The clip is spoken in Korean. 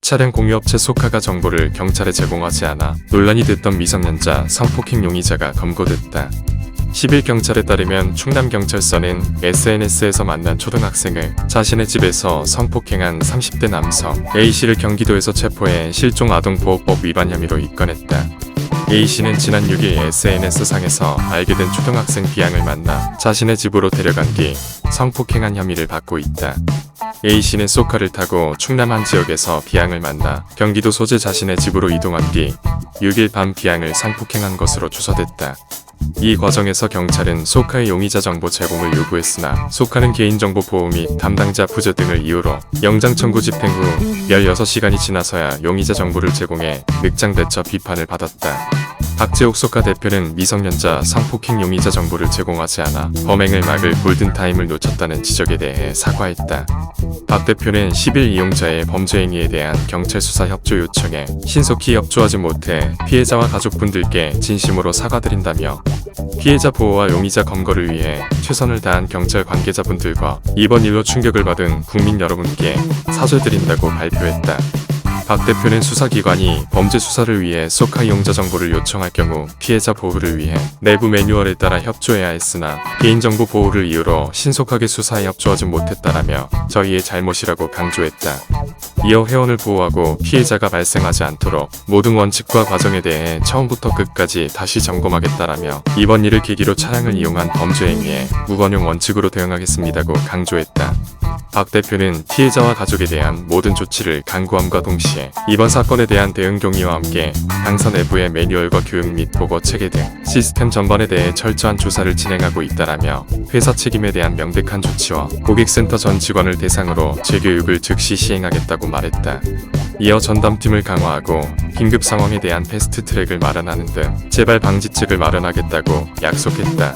차량 공유업체 소카가 정보를 경찰에 제공하지 않아 논란이 됐던 미성년자 성폭행 용의자가 검거됐다. 10일 경찰에 따르면 충남경찰서는 SNS에서 만난 초등학생을 자신의 집에서 성폭행한 30대 남성 A씨를 경기도에서 체포해 실종아동보호법 위반 혐의로 입건했다. A씨는 지난 6일 SNS상에서 알게 된 초등학생 B양을 만나 자신의 집으로 데려간 뒤 성폭행한 혐의를 받고 있다. A씨는 소카를 타고 충남 한 지역에서 B양을 만나 경기도 소재 자신의 집으로 이동한 뒤 6일 밤 B양을 성폭행한 것으로 추서됐다. 이 과정에서 경찰은 소카의 용의자 정보 제공을 요구했으나 소카는 개인정보 보호 및 담당자 부재 등을 이유로 영장 청구 집행 후 16시간이 지나서야 용의자 정보를 제공해 늑장 대처 비판을 받았다. 박재옥 소카 대표는 미성년자 성폭행 용의자 정보를 제공하지 않아 범행을 막을 골든타임을 놓쳤다는 지적에 대해 사과했다. 박 대표는 10일 이용자의 범죄 행위에 대한 경찰 수사 협조 요청에 신속히 협조하지 못해 피해자와 가족분들께 진심으로 사과드린다며 피해자 보호와 용의자 검거를 위해 최선을 다한 경찰 관계자분들과 이번 일로 충격을 받은 국민 여러분께 사죄드린다고 발표했다. 박 대표는 수사기관이 범죄 수사를 위해 소카 이용자 정보를 요청할 경우 피해자 보호를 위해 내부 매뉴얼에 따라 협조해야 했으나 개인정보 보호를 이유로 신속하게 수사에 협조하지 못했다라며 저희의 잘못이라고 강조했다. 이어 회원을 보호하고 피해자가 발생하지 않도록 모든 원칙과 과정에 대해 처음부터 끝까지 다시 점검하겠다라며 이번 일을 계기로 차량을 이용한 범죄 행위에 무관용 원칙으로 대응하겠습니다고 강조했다. 박 대표는 피해자와 가족에 대한 모든 조치를 강구함과 동시에 이번 사건에 대한 대응 동의와 함께 당사 내부의 매뉴얼과 교육 및 보고 체계 등 시스템 전반에 대해 철저한 조사를 진행하고 있다라며 회사 책임에 대한 명백한 조치와 고객센터 전 직원을 대상으로 재교육을 즉시 시행하겠다고 말했다. 이어 전담팀을 강화하고 긴급 상황에 대한 패스트 트랙을 마련하는 등 재발 방지책을 마련하겠다고 약속했다.